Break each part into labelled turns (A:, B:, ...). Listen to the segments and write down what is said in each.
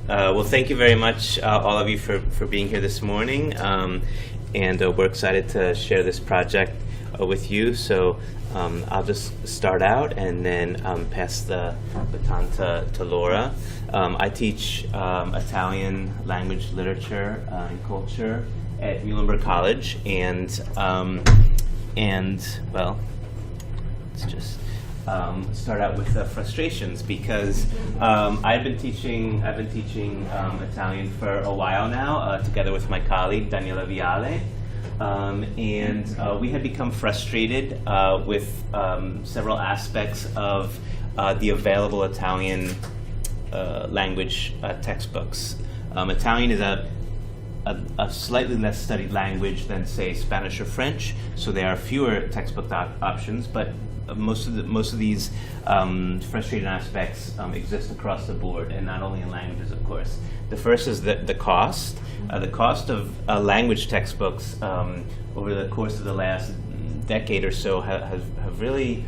A: Well, thank you very much, all of you, for being here this morning. And we're excited to share this project with you. So I'll just start out and then pass the baton to Laura. I teach Italian language, literature, and culture at Muhlenberg College. And well, let's just start out with the frustrations, because I've been teaching Italian for a while now, together with my colleague Daniela Viale, and we had become frustrated with several aspects of the available Italian language textbooks. Italian is a slightly less studied language than, say, Spanish or French, so there are fewer textbook options, but most of these frustrating aspects exist across the board, and not only in languages, of course. The first is the cost. The cost of language textbooks over the course of the last decade or so have really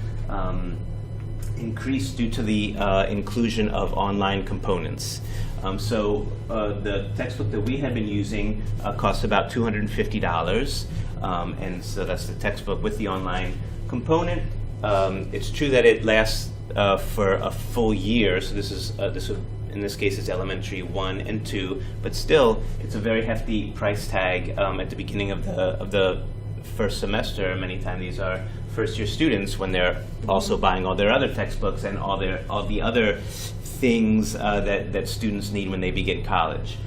A: increased due to the inclusion of online components. So the textbook that we had been using costs about $250, and so that's the textbook with the online component. It's true that it lasts for a full year, so in this case it's elementary 1 and 2, but still it's a very hefty price tag at the beginning of the first semester. Many times these are first-year students when they're also buying all their other textbooks and all the other things that students need when they begin college.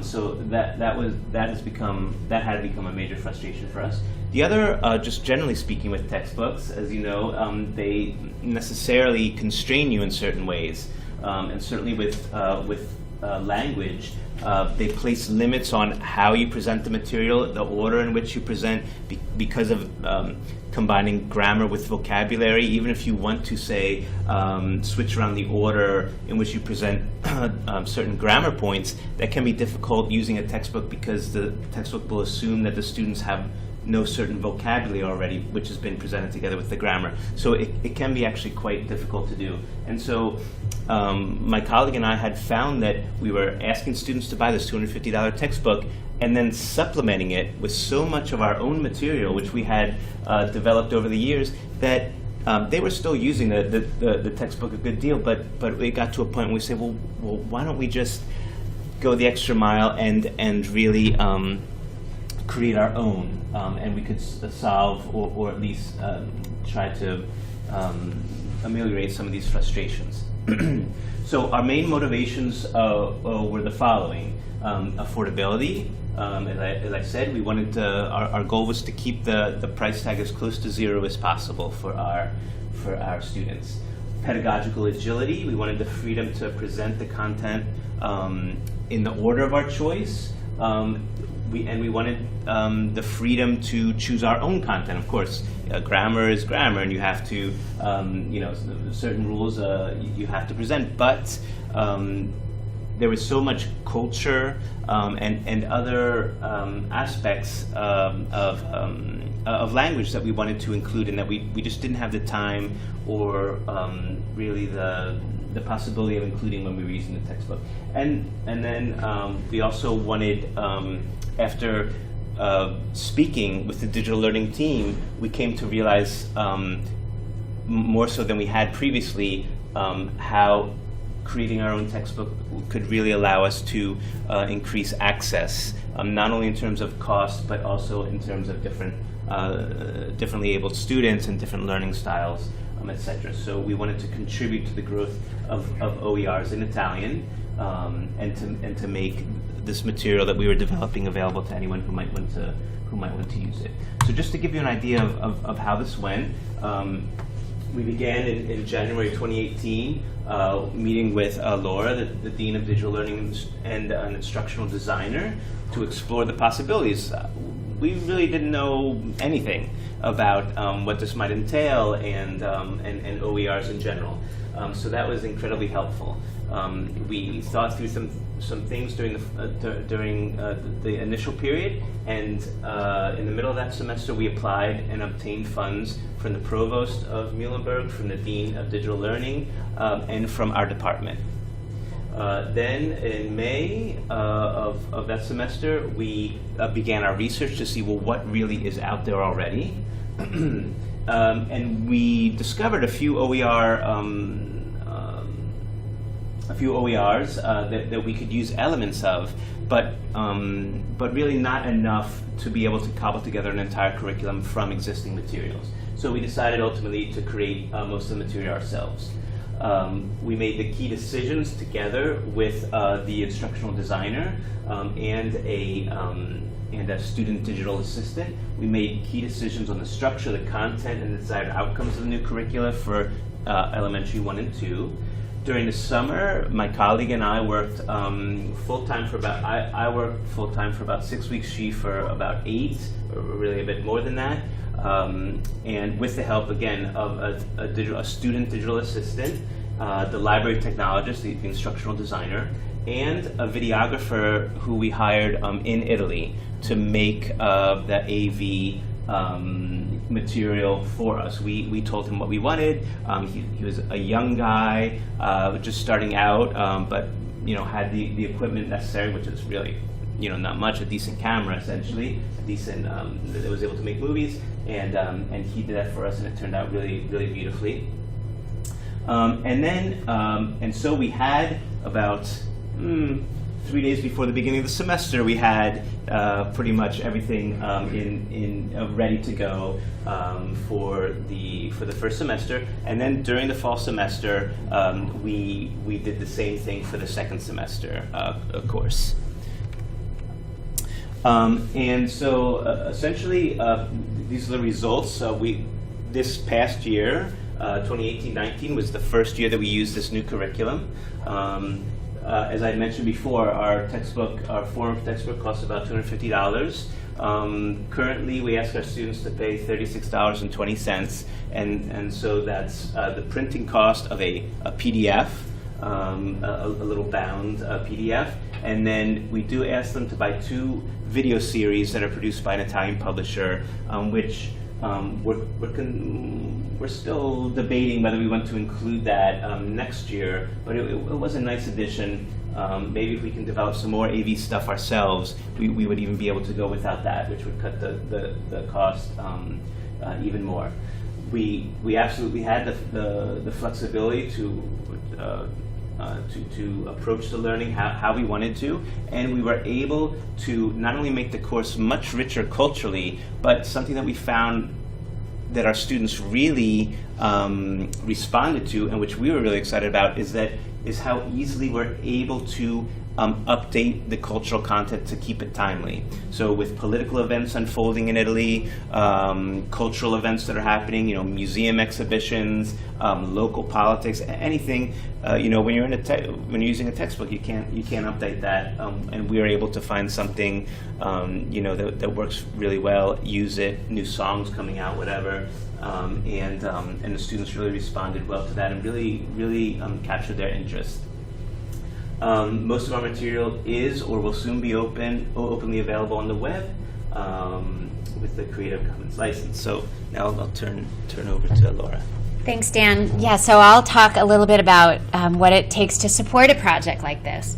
A: So that had to become a major frustration for us. The other, just generally speaking with textbooks, as you know, they necessarily constrain you in certain ways, and certainly with language, they place limits on how you present the material, the order in which you present, because of combining grammar with vocabulary. Even if you want to, say, switch around the order in which you present certain grammar points, that can be difficult using a textbook, because the textbook will assume that the students know certain vocabulary already, which has been presented together with the grammar. So it can be actually quite difficult to do. And so my colleague and I had found that we were asking students to buy this $250 textbook and then supplementing it with so much of our own material, which we had developed over the years, that they were still using the textbook a good deal, but it got to a point where we said, well, why don't we just go the extra mile and really create our own, and we could solve or at least try to ameliorate some of these frustrations. So our main motivations were the following: affordability. As I said, we wanted to. Our goal was to keep the price tag as close to zero as possible for our students. Pedagogical agility. We wanted the freedom to present the content in the order of our choice. We wanted the freedom to choose our own content. Of course, grammar is grammar, and you have to, certain rules you have to present. But there was so much culture and other aspects of language that we wanted to include, and that we just didn't have the time or really the possibility of including when we were using the textbook. And then we also wanted, after speaking with the digital learning team, we came to realize more so than we had previously how creating our own textbook could really allow us to increase access, not only in terms of cost, but also in terms of differently abled students and different learning styles, etc. So we wanted to contribute to the growth of OERs in Italian, and to make this material that we were developing available to anyone who might want to use it. So just to give you an idea of how this went, we began in January 2018, meeting with Laura, the Dean of Digital Learning and an instructional designer, to explore the possibilities. We really didn't know anything about what this might entail and OERs in general. So that was incredibly helpful. We thought through some things during the initial period, and in the middle of that semester we applied and obtained funds from the provost of Muhlenberg, from the dean of digital learning, and from our department. Then in May of that semester, we began our research to see, well, what really is out there already. And we discovered a few OERs that we could use elements of, but really not enough to be able to cobble together an entire curriculum from existing materials. So we decided ultimately to create most of the material ourselves. We made the key decisions together with the instructional designer and a student digital assistant. We made key decisions on the structure, the content, and the desired outcomes of the new curricula for elementary 1 and 2. During the summer, my colleague and I worked full-time for about, I worked full-time for about 6 weeks, she for about 8, or really a bit more than that. And with the help, again, of a student digital assistant, the library technologist, the instructional designer, and a videographer who we hired in Italy to make the AV material for us. We told him what we wanted. He was a young guy, just starting out, but had the equipment necessary, which is really not much, a decent camera essentially, a decent that was able to make movies, and he did that for us, and it turned out really, really beautifully. And so we had about 3 days before the beginning of the semester, we had pretty much everything ready to go for the first semester. And then during the fall semester, we did the same thing for the second semester course. And so essentially, these are the results. This past year, 2018-19 was the first year that we used this new curriculum. As I mentioned before, our form textbook costs about $250. Currently, we ask our students to pay $36.20, and so that's the printing cost of a PDF, a little bound PDF, and then we do ask them to buy 2 video series that are produced by an Italian publisher, which we're still debating whether we want to include that next year, but it was a nice addition. Maybe if we can develop some more AV stuff ourselves, we would even be able to go without that, which would cut the cost even more. We absolutely had the flexibility to approach the learning how we wanted to, and we were able to not only make the course much richer culturally, but something that we found that our students really responded to, and which we were really excited about, is how easily we're able to update the cultural content to keep it timely. So with political events unfolding in Italy, cultural events that are happening, museum exhibitions, local politics, anything, when you're when you're using a textbook, you can't update that, and we were able to find something, that works really well. Use it, new songs coming out, whatever, and the students really responded well to that and really captured their interest. Most of our material is or will soon be openly available on the web with the Creative Commons license. So now I'll turn over to Laura.
B: Thanks, Dan. Yeah, so I'll talk a little bit about what it takes to support a project like this.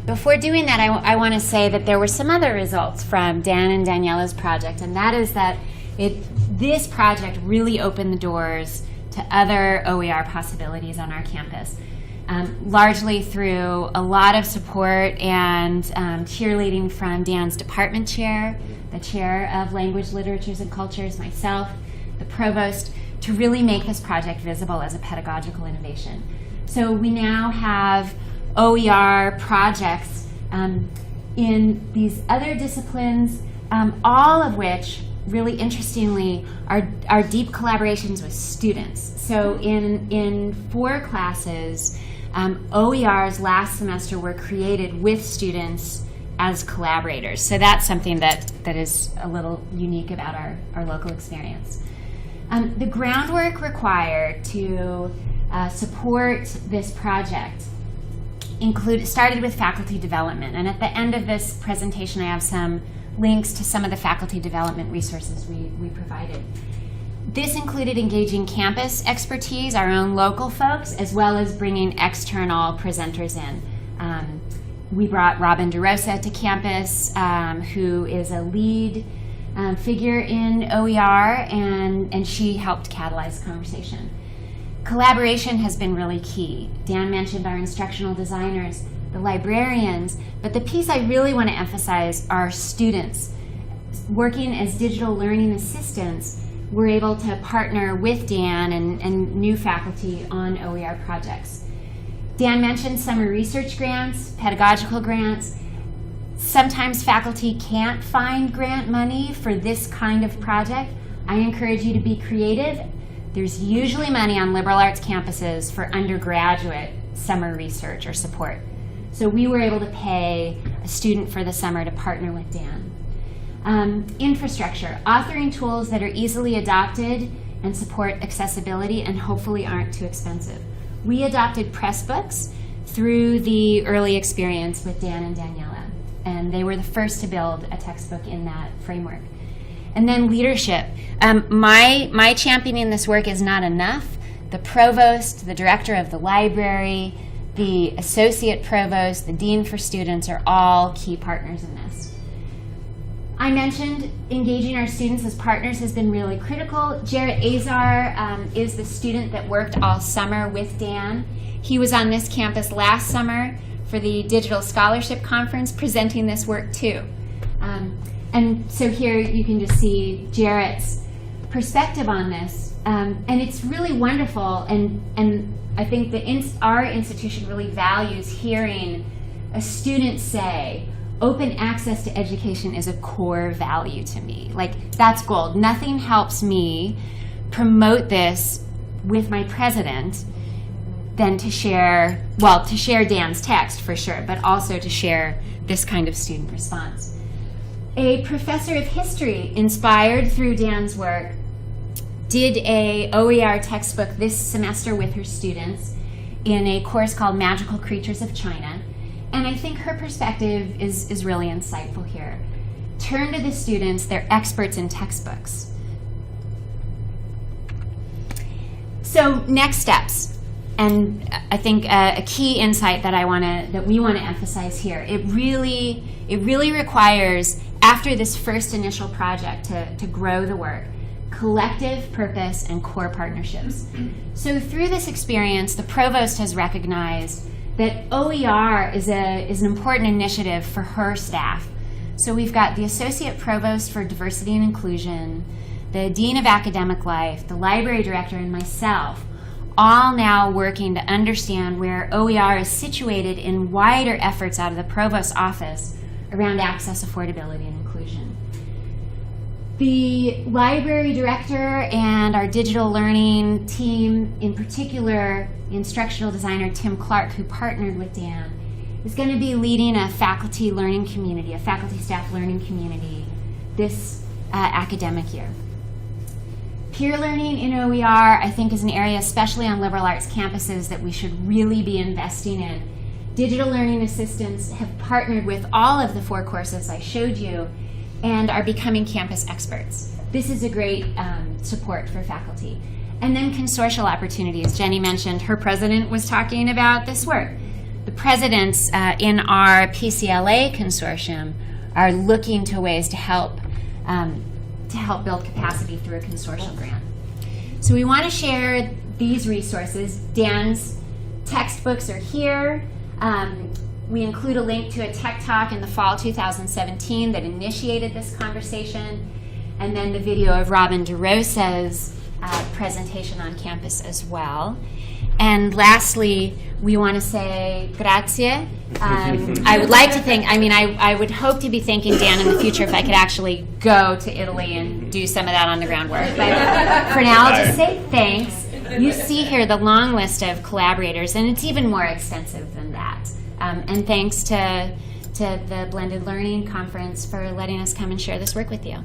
B: Before doing that, I want to say that there were some other results from Dan and Daniela's project, and that is that this project really opened the doors to other OER possibilities on our campus. Largely through a lot of support and cheerleading from Dan's department chair, the chair of Language, Literatures, and Cultures, myself, the provost, to really make this project visible as a pedagogical innovation. So we now have OER projects in these other disciplines, all of which, really interestingly, are deep collaborations with students. So in 4 classes, OERs last semester were created with students as collaborators. So that's something that is a little unique about our local experience. The groundwork required to support this project started with faculty development. And at the end of this presentation, I have some links to some of the faculty development resources we provided. This included engaging campus expertise, our own local folks, as well as bringing external presenters in. We brought Robin DeRosa to campus, who is a lead figure in OER, and she helped catalyze conversation. Collaboration has been really key. Dan mentioned our instructional designers, the librarians, but the piece I really want to emphasize are students. Working as digital learning assistants, we're able to partner with Dan and new faculty on OER projects. Dan mentioned summer research grants, pedagogical grants. Sometimes faculty can't find grant money for this kind of project. I encourage you to be creative. There's usually money on liberal arts campuses for undergraduate summer research or support. So we were able to pay a student for the summer to partner with Dan. Infrastructure, authoring tools that are easily adopted and support accessibility and hopefully aren't too expensive. We adopted Pressbooks through the early experience with Dan and Daniela, and they were the first to build a textbook in that framework. And then leadership. My championing this work is not enough. The provost, the director of the library, the associate provost, the dean for students are all key partners in this. I mentioned engaging our students as partners has been really critical. Jarrett Azar is the student that worked all summer with Dan. He was on this campus last summer for the Digital Scholarship Conference presenting this work too. And so here you can just see Jarrett's perspective on this. And it's really wonderful, and I think our institution really values hearing a student say, open access to education is a core value to me. Like, that's gold. Nothing helps me promote this with my president than to share Dan's text for sure, but also to share this kind of student response. A professor of history, inspired through Dan's work, did a OER textbook this semester with her students in a course called Magical Creatures of China. And I think her perspective is really insightful here. Turn to the students, they're experts in textbooks. So next steps, and I think a key insight that we want to emphasize here, it really requires, after this first initial project to grow the work, collective purpose and core partnerships. So through this experience, the provost has recognized that OER is an important initiative for her staff. So we've got the Associate Provost for Diversity and Inclusion, the Dean of Academic Life, the Library Director, and myself, all now working to understand where OER is situated in wider efforts out of the Provost's office around access, affordability, and inclusion. The Library Director and our digital learning team, in particular, the instructional designer Tim Clark, who partnered with Dan, is going to be leading a faculty learning community, a faculty staff learning community this academic year. Peer learning in OER, I think, is an area, especially on liberal arts campuses, that we should really be investing in. Digital learning assistants have partnered with all of the 4 courses I showed you and are becoming campus experts. This is a great support for faculty. And then consortial opportunities. Jenny mentioned her president was talking about this work. The presidents in our PCLA consortium are looking to ways to help build capacity through a consortial grant. So we want to share these resources. Dan's textbooks are here. We include a link to a tech talk in the fall 2017 that initiated this conversation, and then the video of Robin DeRosa's presentation on campus as well. And lastly, we want to say grazie. I would like to think, I would hope to be thanking Dan in the future if I could actually go to Italy and do some of that on the ground work. But for now, I'll just say thanks. You see here the long list of collaborators, and it's even more extensive than that. And thanks to the Blended Learning Conference for letting us come and share this work with you.